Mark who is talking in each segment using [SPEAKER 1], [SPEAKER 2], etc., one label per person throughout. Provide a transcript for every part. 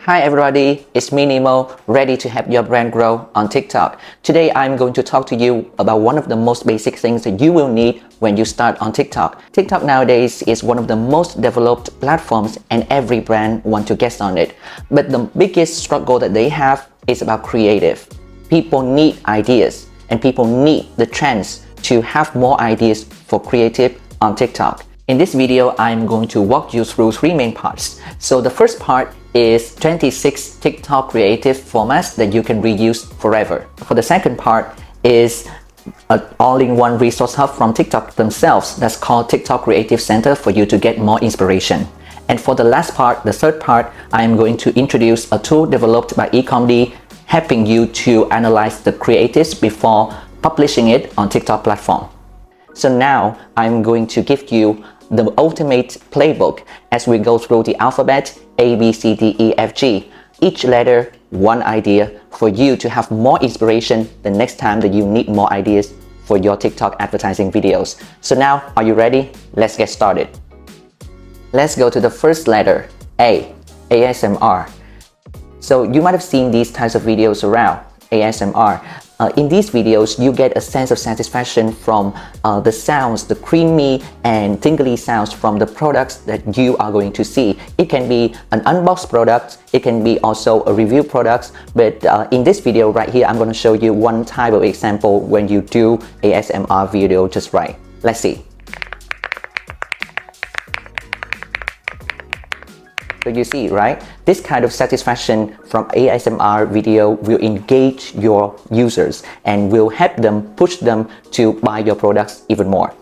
[SPEAKER 1] Hi everybody, it's me Nemo, ready to help your brand grow on TikTok. Today I'm going to talk to you about one of the most basic things that you will need when you start on TikTok. TikTok nowadays is one of the most developed platforms and every brand wants to get on it. But the biggest struggle that they have is about creative. People need ideas and people need the chance to have more ideas for creative on TikTok. In this video, I'm going to walk you through three main parts. So the first part is 26 TikTok creative formats that you can reuse forever. For the second part is an all-in-one resource hub from TikTok themselves that's called TikTok Creative Center for you to get more inspiration. And for the last part, the third part, I'm going to introduce a tool developed by Ecomdy helping you to analyze the creatives before publishing it on TikTok platform. So now I'm going to give you the ultimate playbook as we go through the alphabet A, B, C, D, E, F, G. Each letter, one idea for you to have more inspiration the next time that you need more ideas for your TikTok advertising videos. So now, are you ready? Let's get started. Let's go to the first letter, A, ASMR. So you might have seen these types of videos around, ASMR. In these videos, you get a sense of satisfaction from the sounds, the creamy and tingly sounds from the products that you are going to see. It can be an unboxed product, it can be also a review product, but in this video right here, I'm going to show you one type of example when you do ASMR video just right. Let's see. So you see, right? This kind of satisfaction from ASMR video will engage your users and will help them, push them to buy your products even more.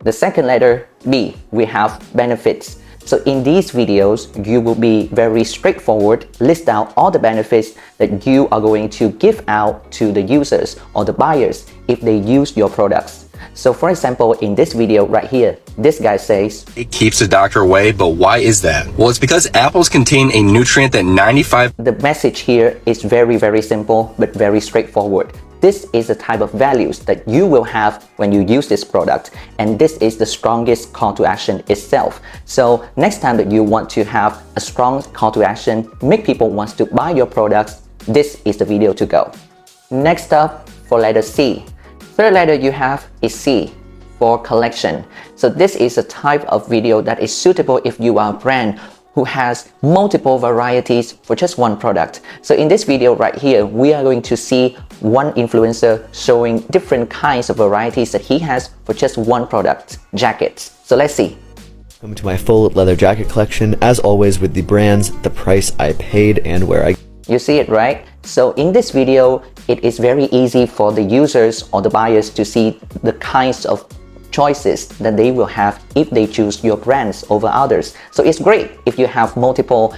[SPEAKER 1] The second letter, B, we have benefits. So in these videos, you will be very straightforward, list out all the benefits that you are going to give out to the users or the buyers if they use your products. So for example, in this video right here, this guy says,
[SPEAKER 2] "It keeps the doctor away, but why is that?" Well, it's because apples contain a nutrient that 95...
[SPEAKER 1] The message here is very simple, but very straightforward. This is the type of values that you will have when you use this product, and this is the strongest call to action itself. So next time that you want to have a strong call to action, make people want to buy your products, this is the video to go. Next up, for letter C. Third letter you have is C, for collection. So this is a type of video that is suitable if you are a brand who has multiple varieties for just one product. So in this video right here, we are going to see one influencer showing different kinds of varieties that he has for just one product, jackets. So let's see.
[SPEAKER 3] Welcome to my full leather jacket collection, as always with the brands, the price I paid, and where I...
[SPEAKER 1] You see it, right? So in this video, it is very easy for the users or the buyers to see the kinds of choices that they will have if they choose your brands over others. So it's great if you have multiple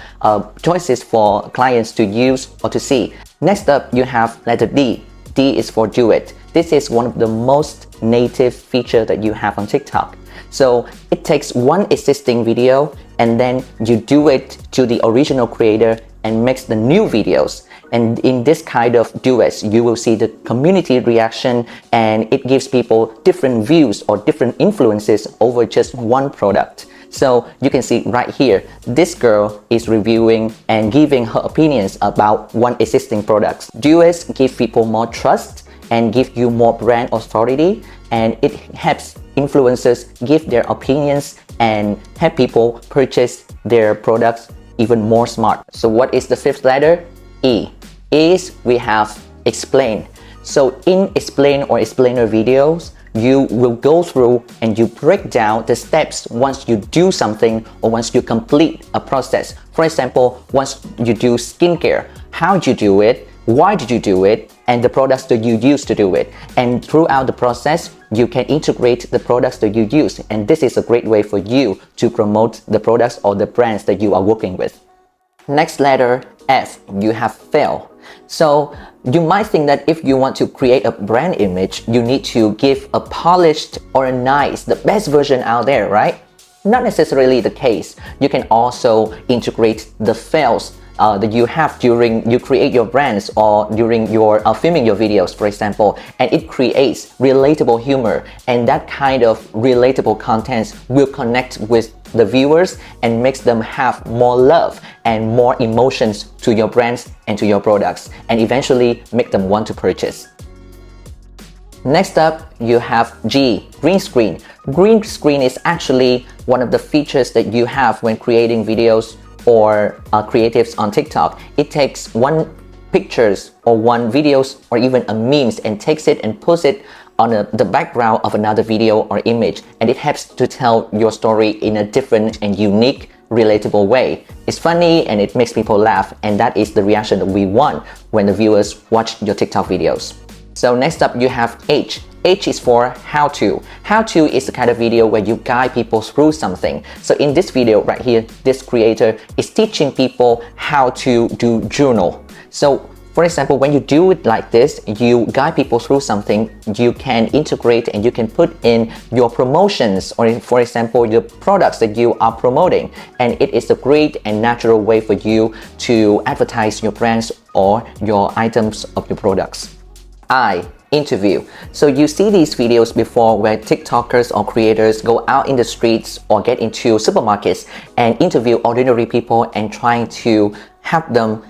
[SPEAKER 1] choices for clients to use or to see. Next up, you have letter D. D is for do it. This is one of the most native features that you have on TikTok. So it takes one existing video and then you do it to the original creator and makes the new videos. And in this kind of duets, you will see the community reaction and it gives people different views or different influences over just one product. So you can see right here, this girl is reviewing and giving her opinions about one existing product. Duets give people more trust and give you more brand authority, and it helps influencers give their opinions and help people purchase their products even more smart. So what is the fifth letter? E. Is we have explain. So in explain or explainer videos, you will go through and you break down the steps once you do something or once you complete a process. For example, once you do skincare, how did you do it, why did you do it, and the products that you use to do it. And throughout the process, you can integrate the products that you use. And this is a great way for you to promote the products or the brands that you are working with. Next letter, F, you have fail. So you might think that if you want to create a brand image, you need to give a polished or a nice, the best version out there, right? Not necessarily the case. You can also integrate the fails that you have during you create your brands or during your filming your videos, for example, and it creates relatable humor, and that kind of relatable content will connect with the viewers and makes them have more love and more emotions to your brands and to your products, and eventually make them want to purchase. Next up, you have G, green screen. Green screen is actually one of the features that you have when creating videos or creatives on TikTok. It takes one pictures or one videos or even a memes and takes it and puts it on the background of another video or image, and it helps to tell your story in a different and unique, relatable way. It's funny and it makes people laugh, and that is the reaction that we want when the viewers watch your TikTok videos. So next up you have H. H is for how to. How to is the kind of video where you guide people through something. So in this video right here, this creator is teaching people how to do journal. So for example, when you do it like this, you guide people through something, you can integrate and you can put in your promotions, or for example, the products that you are promoting. And it is a great and natural way for you to advertise your brands or your items of your products. I, interview. So you see these videos before where TikTokers or creators go out in the streets or get into supermarkets and interview ordinary people and trying to help them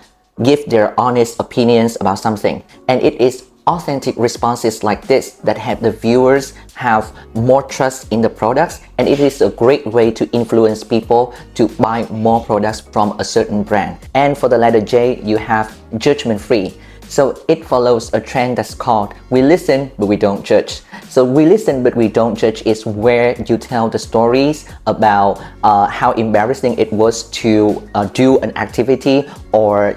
[SPEAKER 1] give their honest opinions about something. And it is authentic responses like this that help the viewers have more trust in the products, and it is a great way to influence people to buy more products from a certain brand. And for the letter J, you have judgment free. So it follows a trend that's called we listen but we don't judge. So we listen but we don't judge is where you tell the stories about how embarrassing it was to do an activity, or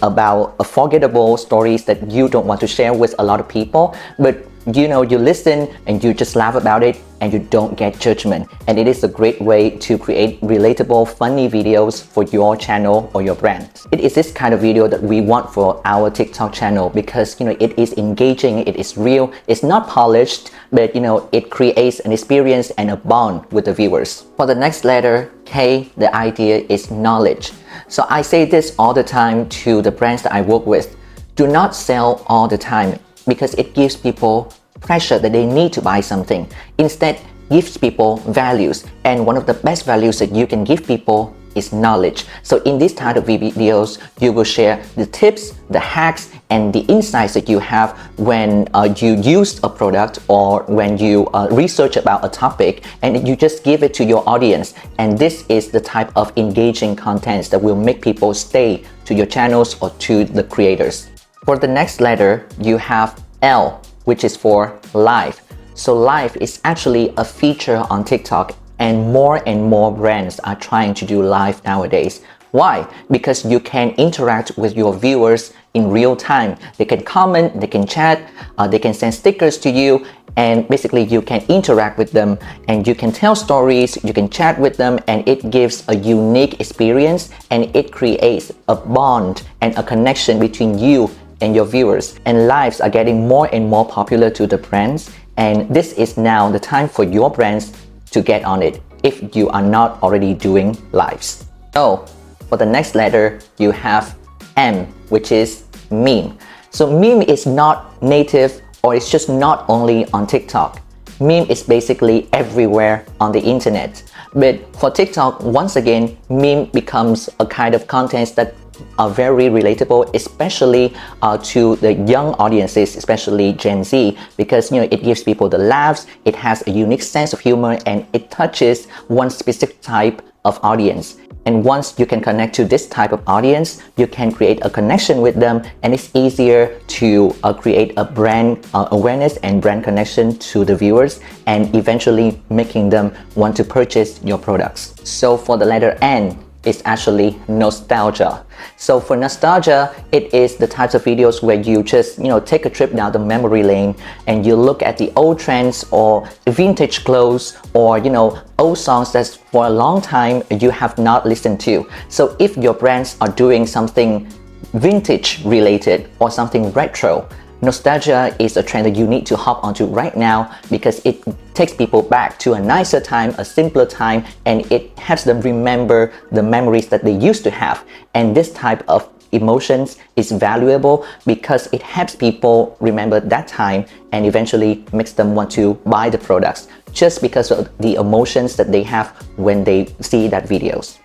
[SPEAKER 1] about forgettable stories that you don't want to share with a lot of people, but you listen and you just laugh about it and you don't get judgment. And it is a great way to create relatable, funny videos for your channel or your brand. It is this kind of video that we want for our TikTok channel because it is engaging, it is real, it's not polished, but it creates an experience and a bond with the viewers. For the next letter, K, the idea is knowledge. So I say this all the time to the brands that I work with. Do not sell all the time, because it gives people pressure that they need to buy something. Instead, gives people values, and one of the best values that you can give people is knowledge. So in this type of videos, you will share the tips, the hacks, and the insights that you have when you use a product or when you research about a topic, and you just give it to your audience. And this is the type of engaging contents that will make people stay to your channels or to the creators. For the next letter, you have L, which is for live. So live is actually a feature on TikTok, and more brands are trying to do live nowadays. Why? Because you can interact with your viewers in real time. They can comment, they can chat, they can send stickers to you, and basically you can interact with them and you can tell stories, you can chat with them, and it gives a unique experience, and it creates a bond and a connection between you and your viewers. And lives are getting more and more popular to the brands, and this is now the time for your brands to get on it if you are not already doing lives. So for the next letter, you have M, which is meme. So meme is not native, or it's just not only on TikTok. Meme is basically everywhere on the internet. But for TikTok, once again, meme becomes a kind of content that are very relatable, especially to the young audiences, especially Gen Z, because it gives people the laughs, it has a unique sense of humor, and it touches one specific type of audience. And once you can connect to this type of audience, you can create a connection with them, and it's easier to create a brand awareness and brand connection to the viewers, and eventually making them want to purchase your products. So for the letter N, it's actually nostalgia. So for nostalgia, it is the types of videos where you just take a trip down the memory lane and you look at the old trends or vintage clothes or old songs that for a long time you have not listened to. So if your brands are doing something vintage related or something retro, nostalgia is a trend that you need to hop onto right now, because it takes people back to a nicer time, a simpler time, and it helps them remember the memories that they used to have. And this type of emotions is valuable because it helps people remember that time and eventually makes them want to buy the products. just because of the emotions that they have when they see that videos.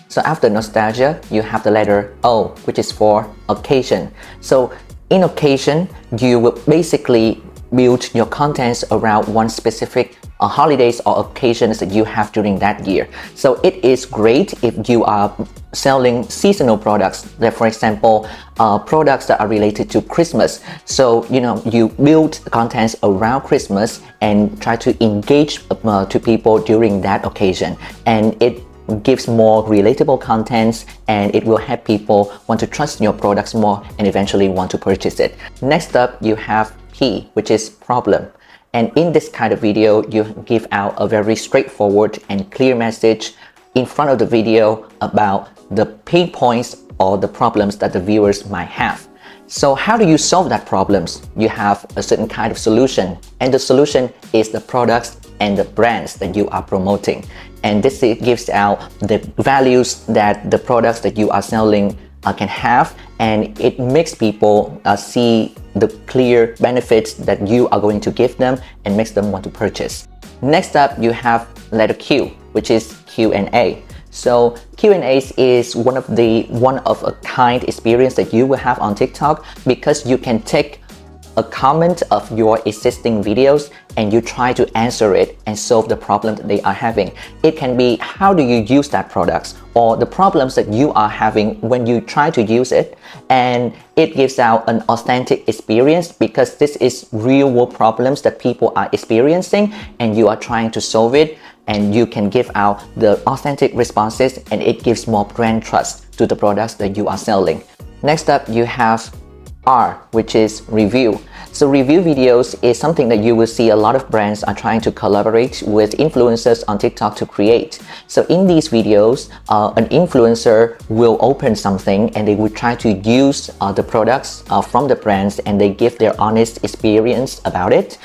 [SPEAKER 1] So after nostalgia, you have the letter O, which is for occasion. So in occasion, you will basically build your contents around one specific holidays or occasions that you have during that year. So it is great if you are selling seasonal products, that for example, products that are related to Christmas. So you build contents around Christmas and try to engage to people during that occasion, and it gives more relatable contents, and it will help people want to trust your products more and eventually want to purchase it. Next up, you have P, which is problem. And in this kind of video, you give out a very straightforward and clear message in front of the video about the pain points or the problems that the viewers might have. So how do you solve that problems? You have a certain kind of solution, and the solution is the products and the brands that you are promoting. And this gives out the values that the products that you are selling can have, and it makes people see the clear benefits that you are going to give them and makes them want to purchase. Next up, you have letter Q, which is Q&A. So Q&As is one of a kind experience that you will have on TikTok, because you can take a comment of your existing videos and you try to answer it and solve the problem that they are having. It can be how do you use that products, or the problems that you are having when you try to use it, and it gives out an authentic experience because this is real world problems that people are experiencing and you are trying to solve it, and you can give out the authentic responses, and it gives more brand trust to the products that you are selling. Next up, you have R, which is review. So review videos is something that you will see a lot of brands are trying to collaborate with influencers on TikTok to create. So in these videos, an influencer will open something and they will try to use the products from the brands, and they give their honest experience about it.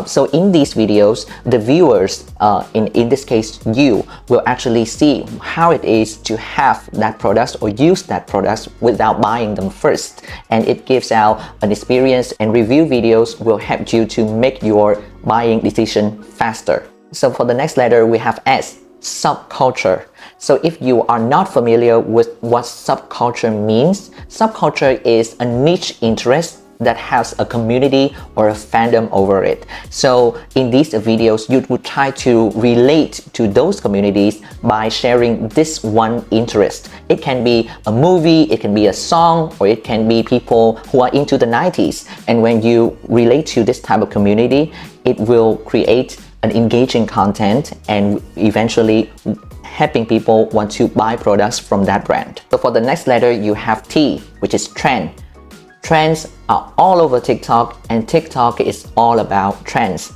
[SPEAKER 1] So in these videos, the viewers, in this case you, will actually see how it is to have that product or use that product without buying them first. And it gives out an experience, and review videos will help you to make your buying decision faster. So for the next letter, we have S, subculture. So if you are not familiar with what subculture means, subculture is a niche interest that has a community or a fandom over it. So in these videos, you would try to relate to those communities by sharing this one interest. It can be a movie, it can be a song, or it can be people who are into the 90s. And when you relate to this type of community, it will create an engaging content and eventually helping people want to buy products from that brand. So for the next letter, you have T, which is trend. Trends are all over TikTok, and TikTok is all about trends.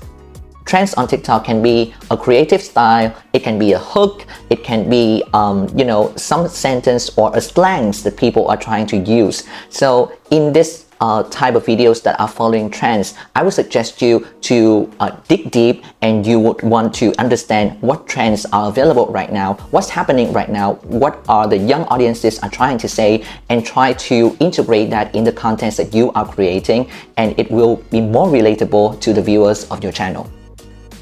[SPEAKER 1] Trends on TikTok can be a creative style, it can be a hook, it can be some sentence or a slangs that people are trying to use. So in this type of videos that are following trends, I would suggest you to dig deep, and you would want to understand what trends are available right now, what's happening right now, what are the young audiences are trying to say, and try to integrate that in the contents that you are creating, and it will be more relatable to the viewers of your channel.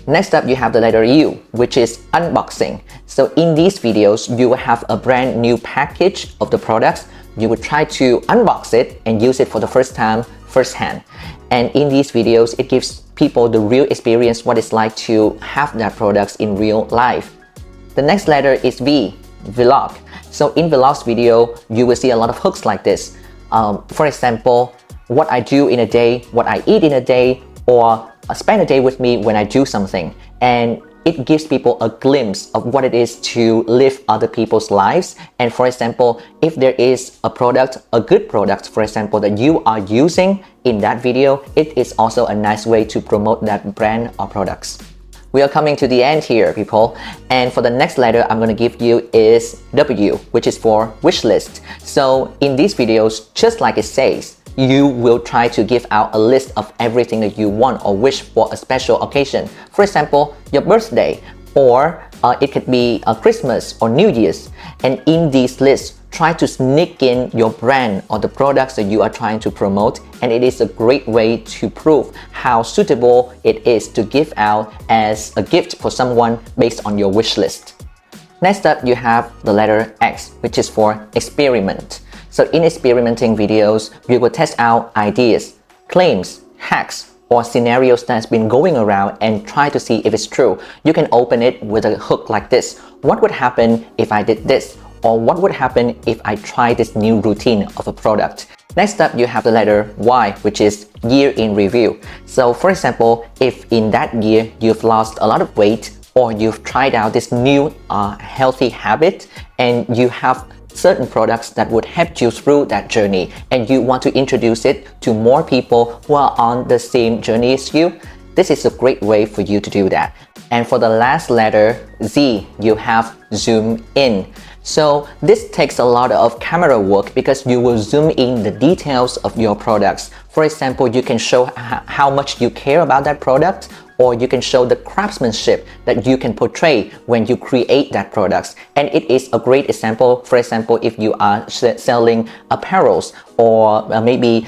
[SPEAKER 1] Next up, you have the letter U, which is unboxing. So in these videos, you will have a brand new package of the products. You would try to unbox it and use it for the first time firsthand. And in these videos, it gives people the real experience, what it's like to have that products in real life. The next letter is V, vlog. So in vlogs video, you will see a lot of hooks like this. For example, what I do in a day, what I eat in a day, or spend a day with me when I do something. And it gives people a glimpse of what it is to live other people's lives. And for example, if there is a product, a good product, for example, that you are using in that video, it is also a nice way to promote that brand or products. We are coming to the end here, people. And for the next letter I'm going to give you is W, which is for wish list. So in these videos, just like it says, you will try to give out a list of everything that you want or wish for a special occasion. For example, your birthday, or it could be Christmas or New Year's. And in these lists, try to sneak in your brand or the products that you are trying to promote, and it is a great way to prove how suitable it is to give out as a gift for someone based on your wish list. Next up, you have the letter X, which is for experiment. So in experimenting videos, you will test out ideas, claims, hacks, or scenarios that's been going around and try to see if it's true. You can open it with a hook like this. What would happen if I did this? Or what would happen if I try this new routine of a product? Next up, you have the letter Y, which is year in review. So for example, if in that year you've lost a lot of weight, or you've tried out this new healthy habit, and you have certain products that would help you through that journey, and you want to introduce it to more people who are on the same journey as you, this is a great way for you to do that. And for the last letter, Z, you have zoom in. So this takes a lot of camera work because you will zoom in the details of your products. For example, you can show how much you care about that product, or you can show the craftsmanship that you can portray when you create that product. And it is a great example. For example, if you are selling apparels or maybe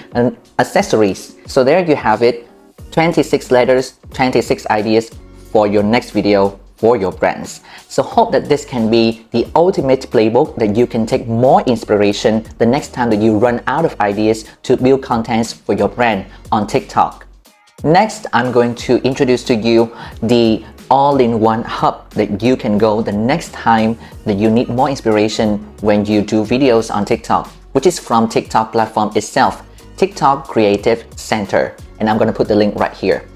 [SPEAKER 1] accessories. So there you have it, 26 letters, 26 ideas for your next video for your brands. So hope that this can be the ultimate playbook that you can take more inspiration the next time that you run out of ideas to build contents for your brand on TikTok. Next, I'm going to introduce to you the all-in-one hub that you can go the next time that you need more inspiration when you do videos on TikTok, which is from TikTok platform itself, TikTok Creative Center. And I'm going to put the link right here.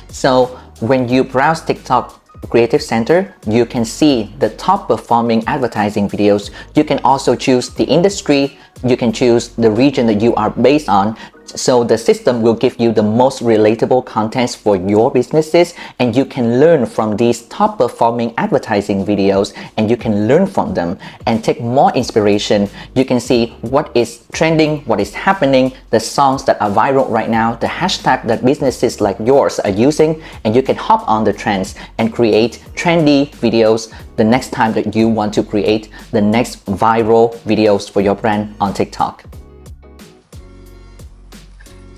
[SPEAKER 1] So when you browse TikTok Creative Center, you can see the top performing advertising videos. You can also choose the industry, you can choose the region that you are based on. So the system will give you the most relatable contents for your businesses, and you can learn from these top performing advertising videos, and you can learn from them and take more inspiration. You can see what is trending, what is happening, the songs that are viral right now, the hashtag that businesses like yours are using, and you can hop on the trends and create trendy videos the next time that you want to create the next viral videos for your brand on TikTok.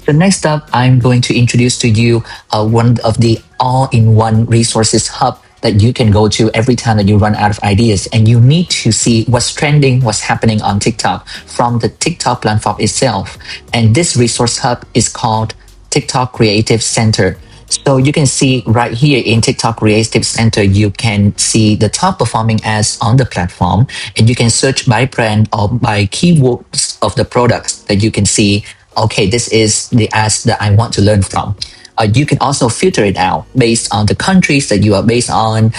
[SPEAKER 1] So next up, I'm going to introduce to you one of the all-in-one resources hub that you can go to every time that you run out of ideas, and you need to see what's trending, what's happening on TikTok from the TikTok platform itself. And this resource hub is called TikTok Creative Center. So you can see right here in TikTok Creative Center, you can see the top performing ads on the platform, and you can search by brand or by keywords of the products that you can see. Okay, this is the ads that I want to learn from. You can also filter it out based on the countries that you are based on,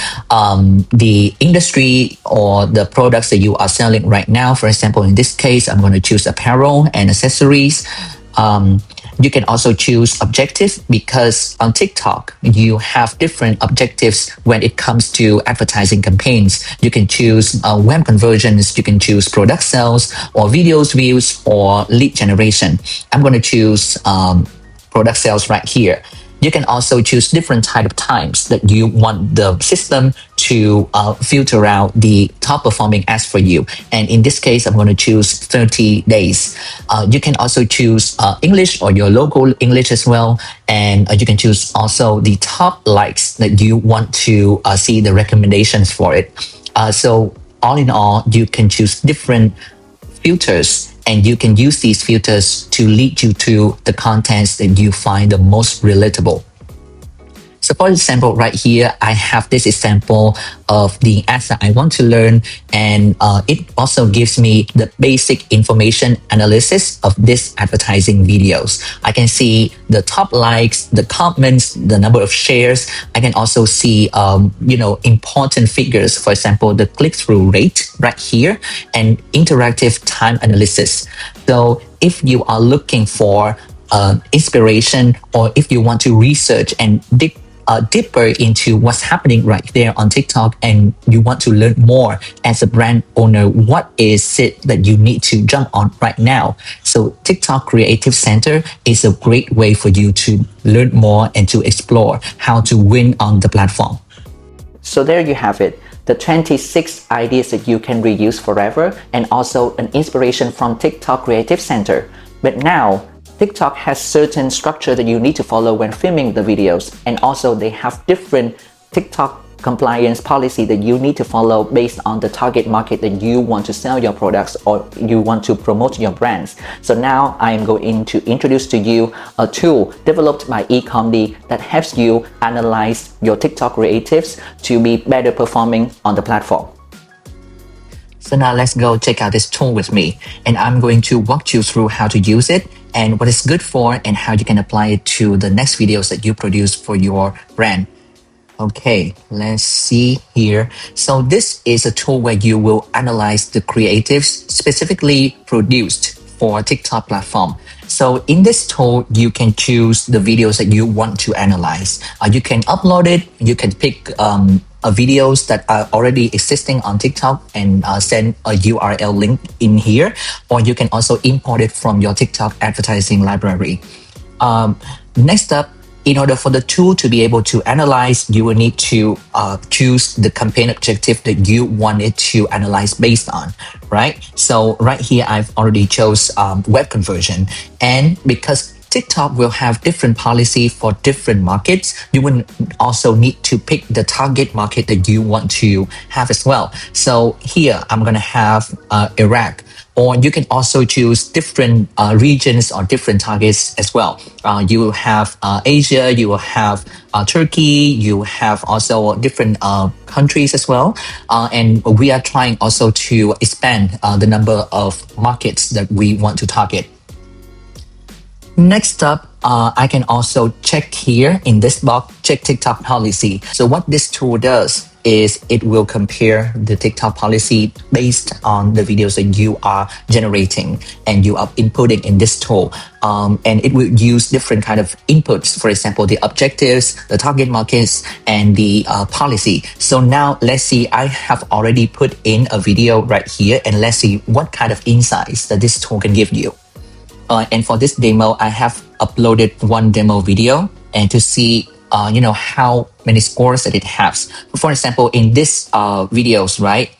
[SPEAKER 1] the industry or the products that you are selling right now. For example, in this case, I'm going to choose apparel and accessories. You can also choose objectives, because on TikTok, you have different objectives when it comes to advertising campaigns. You can choose web conversions, you can choose product sales, or videos views, or lead generation. I'm going to choose product sales right here. You can also choose different type of times that you want the system to filter out the top performing ads for you. And in this case, I'm going to choose 30 days. You can also choose English or your local English as well. And you can choose also the top likes that you want to see the recommendations for it. So all in all, you can choose different filters, and you can use these filters to lead you to the contents that you find the most relatable. So for example, right here, I have this example of the ads that I want to learn, and it also gives me the basic information analysis of this advertising videos. I can see the top likes, the comments, the number of shares. I can also see, important figures. For example, the click-through rate right here, and interactive time analysis. So if you are looking for inspiration, or if you want to research and dig deeper into what's happening right there on TikTok, and you want to learn more as a brand owner, what is it that you need to jump on right now? So TikTok Creative Center is a great way for you to learn more and to explore how to win on the platform. So there you have it, the 26 ideas that you can reuse forever, and also an inspiration from TikTok Creative Center. But now, TikTok has certain structure that you need to follow when filming the videos, and also they have different TikTok compliance policy that you need to follow based on the target market that you want to sell your products or you want to promote your brands. So now I am going to introduce to you a tool developed by Ecomdy that helps you analyze your TikTok creatives to be better performing on the platform. So now let's go check out this tool with me, and I'm going to walk you through how to use it and what it's good for and how you can apply it to the next videos that you produce for your brand. Okay, let's see here. So this is a tool where you will analyze the creatives specifically produced for TikTok platform. So in this tool, you can choose the videos that you want to analyze. You can upload it. You can pick videos that are already existing on TikTok and send a URL link in here, or you can also import it from your TikTok advertising library. Next up, in order for the tool to be able to analyze, you will need to choose the campaign objective that you want it to analyze based on, right? So right here, I've already chose web conversion. And because TikTok will have different policy for different markets, you will also need to pick the target market that you want to have as well. So here, I'm gonna have Iraq. Or you can also choose different regions or different targets as well. You will have Asia, you will have Turkey, you have also different countries as well. And we are trying also to expand the number of markets that we want to target. Next up, I can also check here in this box, check TikTok policy. So what this tool does is it will compare the TikTok policy based on the videos that you are generating and you are inputting in this tool. And it will use different kind of inputs, for example, the objectives, the target markets, and the policy. So now let's see, I have already put in a video right here, and let's see what kind of insights that this tool can give you. And for this demo, I have uploaded one demo video and to see how many scores that it has. For example, in this videos, right,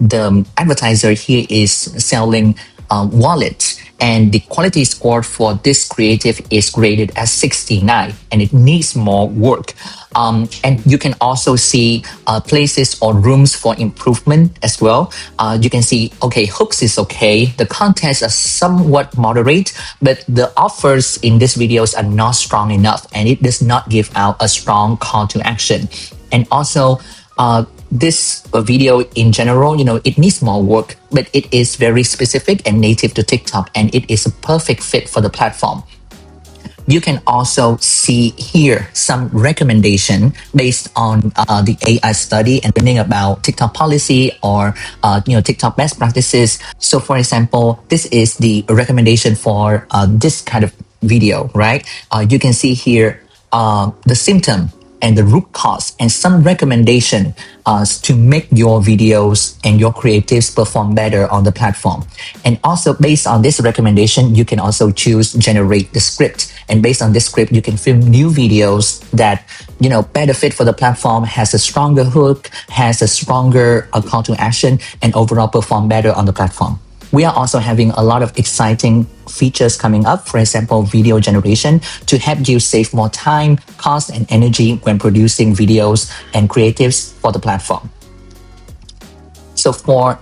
[SPEAKER 1] the advertiser here is selling wallets, and the quality score for this creative is graded as 69, and it needs more work. And you can also see places or rooms for improvement as well. You can see, okay, hooks is okay. The contents are somewhat moderate, but the offers in these videos are not strong enough, and it does not give out a strong call to action. And also, this video in general, it needs more work, but it is very specific and native to TikTok, and it is a perfect fit for the platform. You can also see here some recommendation based on the AI study and learning about TikTok policy or TikTok best practices. So for example, this is the recommendation for this kind of video, right? You can see here the symptom and the root cause and some recommendation to make your videos and your creatives perform better on the platform. And also based on this recommendation, you can also choose generate the script. And based on this script, you can film new videos that better fit for the platform, has a stronger hook, has a stronger call to action, and overall perform better on the platform. We are also having a lot of exciting features coming up, for example, video generation, to help you save more time, cost, and energy when producing videos and creatives for the platform.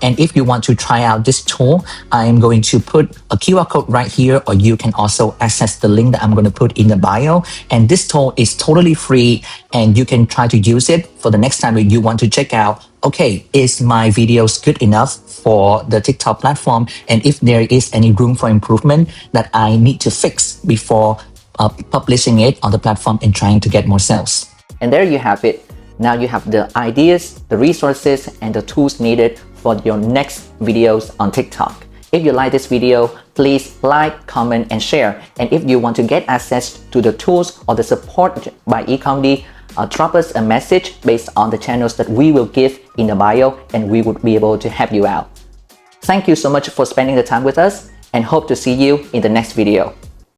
[SPEAKER 1] And if you want to try out this tool, I'm going to put a QR code right here, or you can also access the link that I'm going to put in the bio. And this tool is totally free, and you can try to use it for the next time that you want to check out, okay, is my videos good enough for the TikTok platform? And if there is any room for improvement that I need to fix before publishing it on the platform and trying to get more sales. And there you have it. Now you have the ideas, the resources, and the tools needed for your next videos on TikTok. If you like this video, please like, comment, and share. And if you want to get access to the tools or the support by Ecomdy, drop us a message based on the channels that we will give in the bio, and we would be able to help you out. Thank you so much for spending the time with us, and hope to see you in the next video.